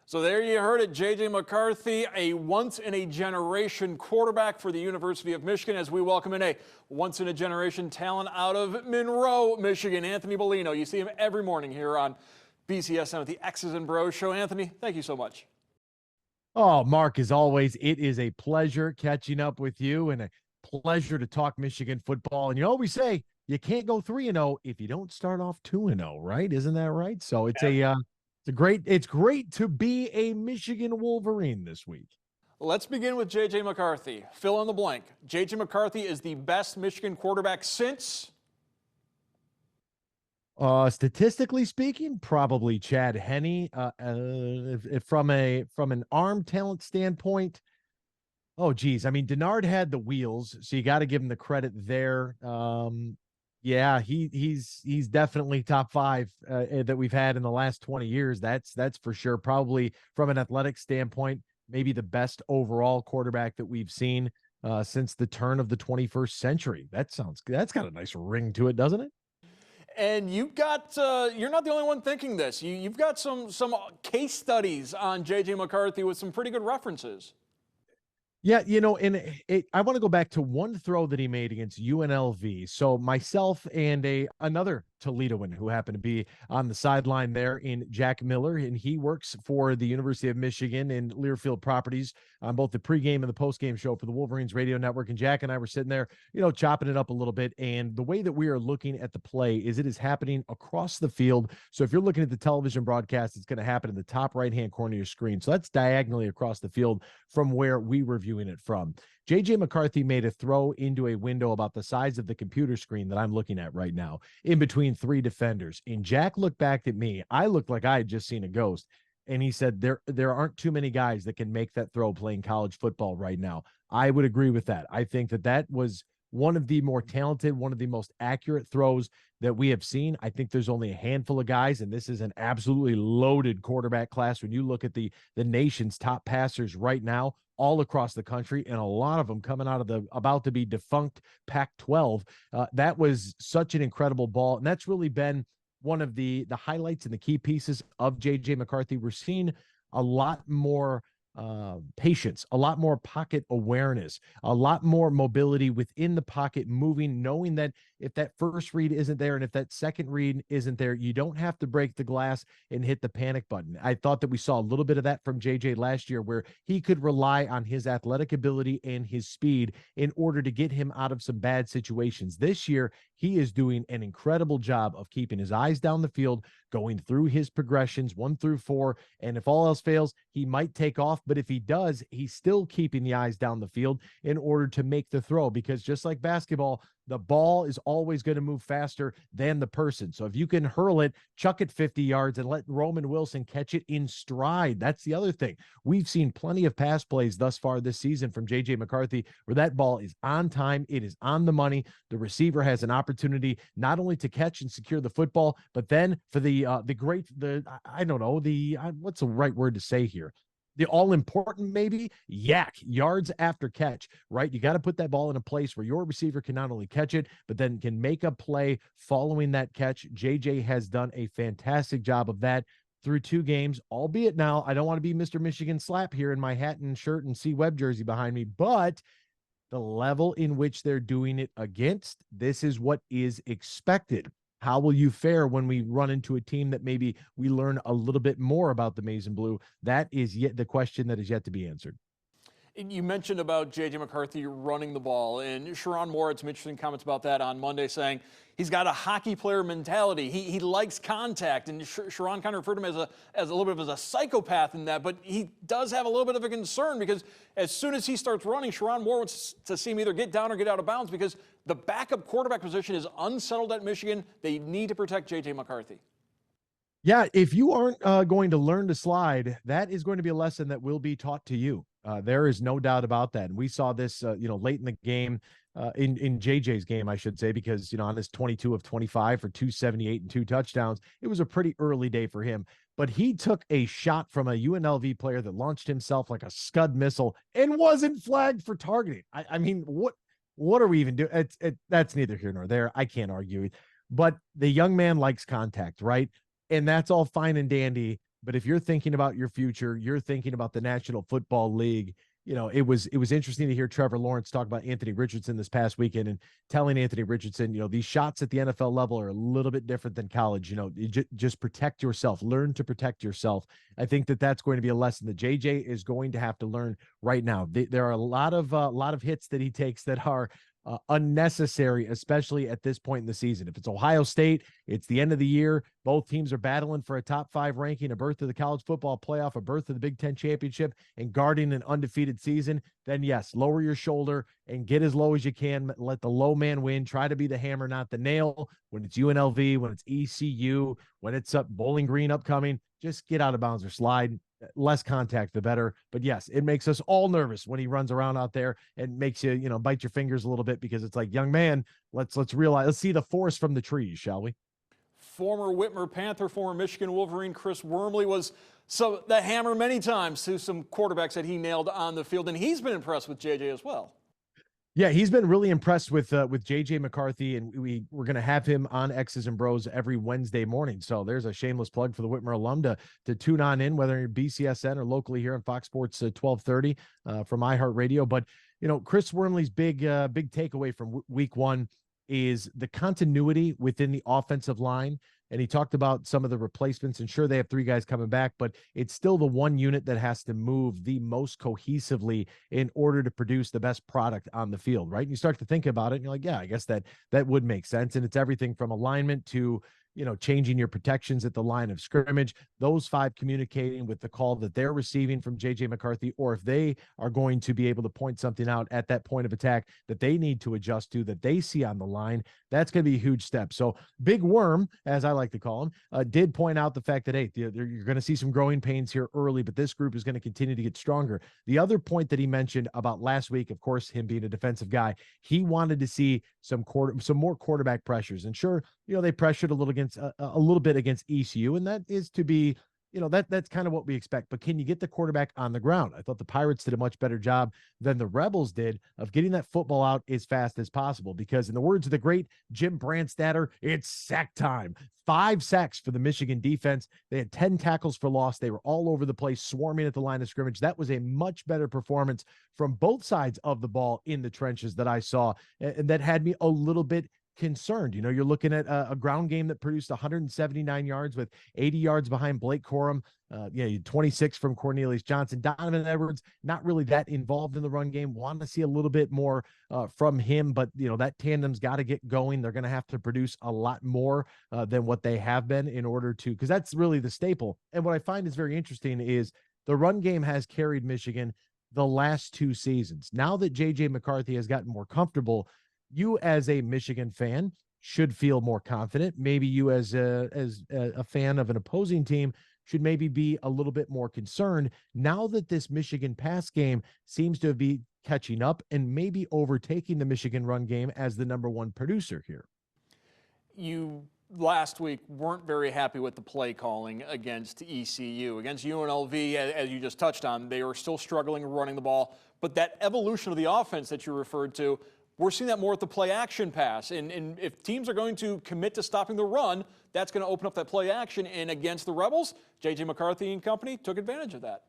So there you heard it, J.J. McCarthy, a once-in-a-generation quarterback for the University of Michigan, as we welcome in a once-in-a-generation talent out of Monroe, Michigan, Anthony Bellino. You see him every morning here on BCSN with the X's and Bros show. Anthony, thank you so much. Oh, Mark, as always, it is a pleasure catching up with you and a pleasure to talk Michigan football. And you always say you can't go 3-0 if you don't start off 2-0, right? Isn't that right? So it's great to be a Michigan Wolverine this week. Let's begin with J.J. McCarthy. Fill in the blank. J.J. McCarthy is the best Michigan quarterback since? Statistically speaking, probably Chad Henne. If from an arm talent standpoint, oh geez, I mean Denard had the wheels, so you got to give him the credit there. Yeah, he's definitely top five that we've had in the last 20 years. That's for sure. Probably from an athletic standpoint, maybe the best overall quarterback that we've seen since the turn of the 21st century. That's got a nice ring to it, doesn't it? And you've got, you're not the only one thinking this. You've got some case studies on J.J. McCarthy with some pretty good references. Yeah, I want to go back to one throw that he made against UNLV. So myself and another Toledoan who happened to be on the sideline there in Jack Miller, and he works for the University of Michigan in Learfield Properties on both the pregame and the postgame show for the Wolverines radio network. And Jack and I were sitting there, chopping it up a little bit. And the way that we are looking at the play is it is happening across the field. So if you're looking at the television broadcast, it's going to happen in the top right-hand corner of your screen. So that's diagonally across the field from where we were viewing it from. J.J. McCarthy made a throw into a window about the size of the computer screen that I'm looking at right now, in between three defenders. And Jack looked back at me. I looked like I had just seen a ghost. And he said, there aren't too many guys that can make that throw playing college football right now. I would agree with that. I think that was one of the more talented, one of the most accurate throws that we have seen. I think there's only a handful of guys, and this is an absolutely loaded quarterback class. When you look at the nation's top passers right now, all across the country, and a lot of them coming out of the about to be defunct Pac-12. That was such an incredible ball, and that's really been one of the highlights and the key pieces of J.J. McCarthy. We're seeing a lot more patience, a lot more pocket awareness, a lot more mobility within the pocket, moving, knowing that if that first read isn't there and if that second read isn't there, you don't have to break the glass and hit the panic button. I thought that we saw a little bit of that from JJ last year, where he could rely on his athletic ability and his speed in order to get him out of some bad situations. This year, he is doing an incredible job of keeping his eyes down the field, going through his progressions 1 through 4. And if all else fails, he might take off. But if he does, he's still keeping the eyes down the field in order to make the throw, because just like basketball, the ball is always going to move faster than the person. So if you can hurl it, chuck it 50 yards and let Roman Wilson catch it in stride. That's the other thing. We've seen plenty of pass plays thus far this season from J.J. McCarthy where that ball is on time. It is on the money. The receiver has an opportunity not only to catch and secure the football, but then for what's the right word to say here? The all-important, maybe, yards after catch, right? You got to put that ball in a place where your receiver can not only catch it, but then can make a play following that catch. JJ has done a fantastic job of that through 2 games, albeit now I don't want to be Mr. Michigan Slap here in my hat and shirt and C Webb jersey behind me, but the level in which they're doing it against, this is what is expected. How will you fare when we run into a team that maybe we learn a little bit more about the Maize and Blue? That is yet the question that is yet to be answered. You mentioned about J.J. McCarthy running the ball, and Sharon Moore had some interesting comments about that on Monday, saying he's got a hockey player mentality. He likes contact, and Sharon kind of referred to him as a little bit of a psychopath in that, but he does have a little bit of a concern because as soon as he starts running, Sharon Moore wants to see him either get down or get out of bounds because the backup quarterback position is unsettled at Michigan. They need to protect J.J. McCarthy. Yeah, if you aren't going to learn to slide, that is going to be a lesson that will be taught to you. There is no doubt about that. And we saw this, late in the game, in JJ's game, I should say, because, on his 22 of 25 for 278 and 2 touchdowns, it was a pretty early day for him. But he took a shot from a UNLV player that launched himself like a Scud missile and wasn't flagged for targeting. I mean, what are we even doing? That's neither here nor there. I can't argue. But the young man likes contact, right? And that's all fine and dandy. But if you're thinking about your future, you're thinking about the National Football League. It was interesting to hear Trevor Lawrence talk about Anthony Richardson this past weekend and telling Anthony Richardson, these shots at the NFL level are a little bit different than college. Just protect yourself, learn to protect yourself. I think that that's going to be a lesson that JJ is going to have to learn right now. There are a lot of hits that he takes that are unnecessary, especially at this point in the season. If it's Ohio State, it's the end of the year. Both teams are battling for a top 5 ranking, a berth to the college football playoff, a berth to the Big Ten championship, and guarding an undefeated season. Then yes, lower your shoulder and get as low as you can. Let the low man win. Try to be the hammer, not the nail. When it's UNLV, when it's ECU, when it's up Bowling Green upcoming, just get out of bounds or slide. Less contact, the better. But yes, it makes us all nervous when he runs around out there and makes you, bite your fingers a little bit, because it's like, young man, let's realize, let's see the forest from the trees, shall we? Former Whitmer Panther, former Michigan Wolverine Chris Wormley was the hammer many times to some quarterbacks that he nailed on the field, and he's been impressed with JJ as well. Yeah, he's been really impressed with JJ McCarthy, and we're going to have him on X's and Bros every Wednesday morning. So there's a shameless plug for the Whitmer alum to tune on in, whether you're BCSN or locally here on Fox Sports 1230 from iHeartRadio. But Chris Wormley's big takeaway from week one is the continuity within the offensive line. And he talked about some of the replacements, and sure, they have 3 guys coming back, but it's still the one unit that has to move the most cohesively in order to produce the best product on the field, right? And you start to think about it and you're like, yeah, I guess that would make sense. And it's everything from alignment to changing your protections at the line of scrimmage, those 5 communicating with the call that they're receiving from JJ McCarthy, or if they are going to be able to point something out at that point of attack that they need to adjust to, that they see on the line, that's going to be a huge step. So Big Worm, as I like to call him, did point out the fact that, hey, you're going to see some growing pains here early, but this group is going to continue to get stronger. The other point that he mentioned about last week, of course, him being a defensive guy, he wanted to see some more quarterback pressures. And sure, they pressured a little bit against ECU, and that is to be, that's kind of what we expect. But can you get the quarterback on the ground? I thought the Pirates did a much better job than the Rebels did of getting that football out as fast as possible, because in the words of the great Jim Brandstatter, it's sack time. 5 sacks for the Michigan defense. They had 10 tackles for loss. They were all over the place, swarming at the line of scrimmage. That was a much better performance from both sides of the ball in the trenches that I saw, and that had me a little bit concerned. You're looking at a ground game that produced 179 yards with 80 yards behind Blake Corum. 26 from Cornelius Johnson. Donovan Edwards, not really that involved in the run game. Want to see a little bit more from him, but that tandem's got to get going. They're going to have to produce a lot more than what they have been in order to, because that's really the staple. And what I find is very interesting is the run game has carried Michigan the last 2 seasons. Now that JJ McCarthy has gotten more comfortable, you as a Michigan fan should feel more confident. Maybe you as a fan of an opposing team should maybe be a little bit more concerned now that this Michigan pass game seems to be catching up and maybe overtaking the Michigan run game as the number 1 producer here. You last week weren't very happy with the play calling against ECU. Against UNLV, as you just touched on, they were still struggling running the ball. But that evolution of the offense that you referred to, we're seeing that more at the play action pass. And if teams are going to commit to stopping the run, that's going to open up that play action. And against the Rebels, J.J. McCarthy and company took advantage of that.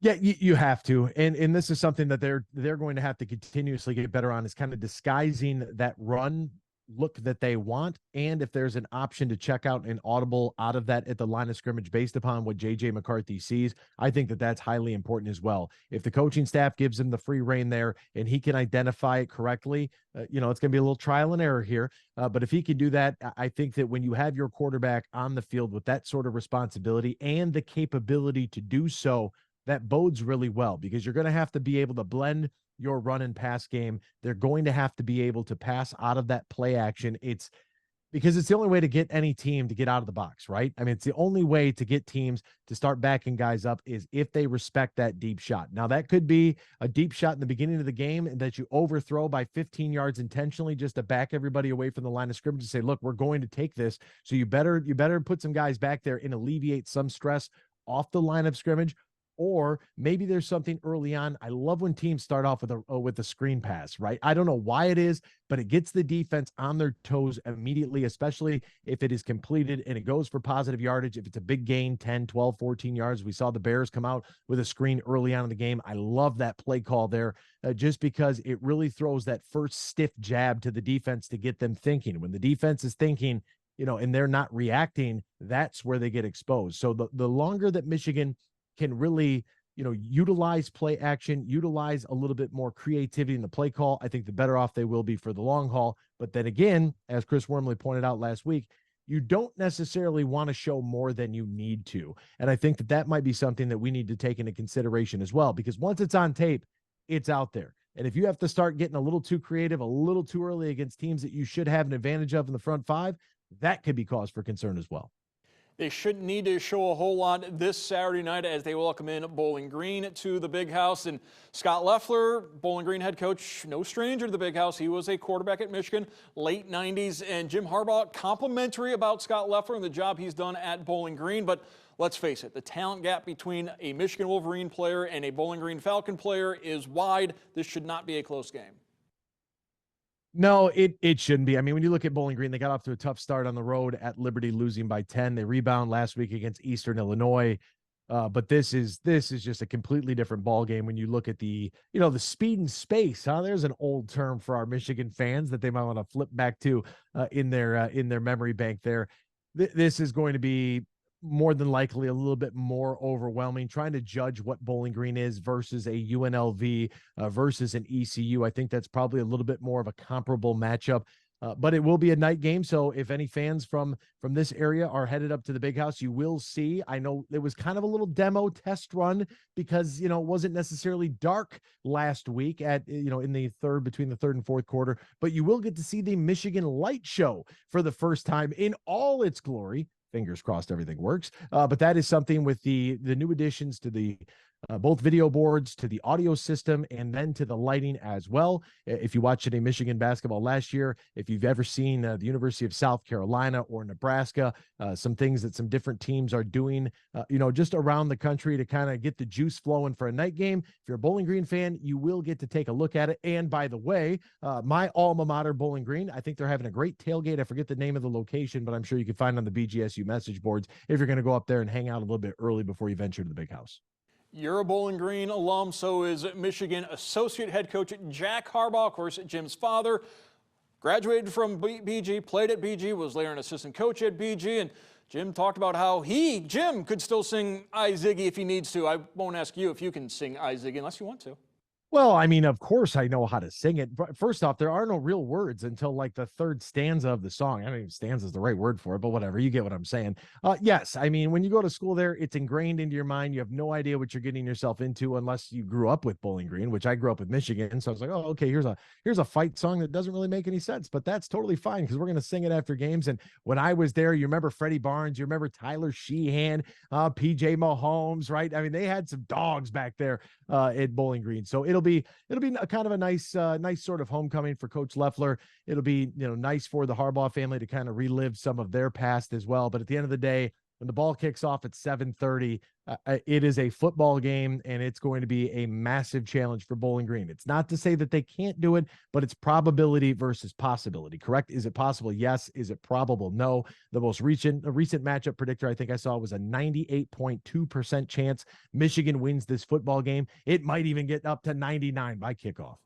Yeah, you have to. And this is something that they're going to have to continuously get better on, is kind of disguising that run look that they want. And if there's an option to check out an audible out of that at the line of scrimmage based upon what JJ McCarthy sees, I think that that's highly important as well. If the coaching staff gives him the free rein there and he can identify it correctly, it's going to be a little trial and error here. But if he can do that, I think that when you have your quarterback on the field with that sort of responsibility and the capability to do so, that bodes really well, because you're going to have to be able to blend your run and pass game. They're going to have to be able to pass out of that play action. It's because it's the only way to get any team to get out of the box, right? I mean, it's the only way to get teams to start backing guys up is if they respect that deep shot. Now, that could be a deep shot in the beginning of the game that you overthrow by 15 yards intentionally just to back everybody away from the line of scrimmage and say, look, we're going to take this. So you better put some guys back there and alleviate some stress off the line of scrimmage. or maybe there's something early on. I love when teams start off with a screen pass, right? I don't know why it is, but it gets the defense on their toes immediately, especially if it is completed and it goes for positive yardage. If it's a big gain, 10, 12, 14 yards, we saw the Bears come out with a screen early on in the game. I love that play call there, just because it really throws that first stiff jab to the defense to get them thinking. When the defense is thinking, and they're not reacting, that's where they get exposed. So the longer that Michigan can really, utilize play action, utilize a little bit more creativity in the play call, I think the better off they will be for the long haul. But then again, as Chris Wormley pointed out last week, you don't necessarily want to show more than you need to. And I think that might be something that we need to take into consideration as well, because once it's on tape, it's out there. And if you have to start getting a little too creative, a little too early against teams that you should have an advantage of in the front five, that could be cause for concern as well. They shouldn't need to show a whole lot this Saturday night as they welcome in Bowling Green to the Big House. And Scott Loeffler, Bowling Green head coach, no stranger to the Big House. He was a quarterback at Michigan, late 90s. And Jim Harbaugh, complimentary about Scott Loeffler and the job he's done at Bowling Green. But let's face it, the talent gap between a Michigan Wolverine player and a Bowling Green Falcon player is wide. This should not be a close game. No, it shouldn't be. I mean, when you look at Bowling Green, they got off to a tough start on the road at Liberty, losing by 10. They rebound last week against Eastern Illinois. But this is just a completely different ball game when you look at the speed and space. There's an old term for our Michigan fans that they might want to flip back to in their memory bank there. This is going to be more than likely a little bit more overwhelming, trying to judge what Bowling Green is versus a UNLV versus an ECU. I think that's probably a little bit more of a comparable matchup, but it will be a night game. So if any fans from this area are headed up to the Big House, you will see. I know it was kind of a little demo test run because, it wasn't necessarily dark last week at, in the between the third and fourth quarter, but you will get to see the Michigan light show for the first time in all its glory. Fingers crossed everything works. But that is something with the new additions to the both video boards, to the audio system, and then to the lighting as well. If you watched any Michigan basketball last year, if you've ever seen the University of South Carolina or Nebraska, some things that some different teams are doing, just around the country to kind of get the juice flowing for a night game. If you're a Bowling Green fan, you will get to take a look at it. And by the way, my alma mater, Bowling Green, I think they're having a great tailgate. I forget the name of the location, but I'm sure you can find on the BGSU message boards if you're going to go up there and hang out a little bit early before you venture to the Big House. You're a Bowling Green alum, so is Michigan associate head coach Jack Harbaugh. Of course, Jim's father graduated from BG, played at BG, was later an assistant coach at BG, and Jim talked about how Jim, could still sing I Ziggy if he needs to. I won't ask you if you can sing I Ziggy unless you want to. Well, I mean, of course I know how to sing it. But first off, there are no real words until like the third stanza of the song. I don't even stanza is the right word for it, but whatever, you get what I'm saying. Yes, I mean, when you go to school there, it's ingrained into your mind. You have no idea what you're getting yourself into unless you grew up with Bowling Green, which I grew up with Michigan. So I was like, oh, okay, here's a fight song that doesn't really make any sense, but that's totally fine because we're going to sing it after games. And when I was there, you remember Freddie Barnes, you remember Tyler Sheehan, PJ Mahomes, right? I mean, they had some dogs back there at Bowling Green. So it'll be a kind of a nice sort of homecoming for Coach Loeffler. It'll be, nice for the Harbaugh family to kind of relive some of their past as well. But at the end of the day, when the ball kicks off at 7:30, it is a football game, and it's going to be a massive challenge for Bowling Green. It's not to say that they can't do it, but it's probability versus possibility, correct? Is it possible? Yes. Is it probable? No. The most recent matchup predictor I think I saw was a 98.2% chance Michigan wins this football game. It might even get up to 99 by kickoff.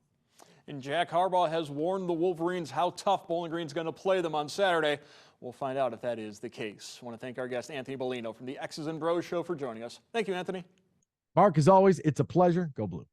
And Jack Harbaugh has warned the Wolverines how tough Bowling Green's going to play them on Saturday. We'll find out if that is the case. I want to thank our guest, Anthony Bellino from the X's and Bros Show, for joining us. Thank you, Anthony. Mark, as always, it's a pleasure. Go Blue.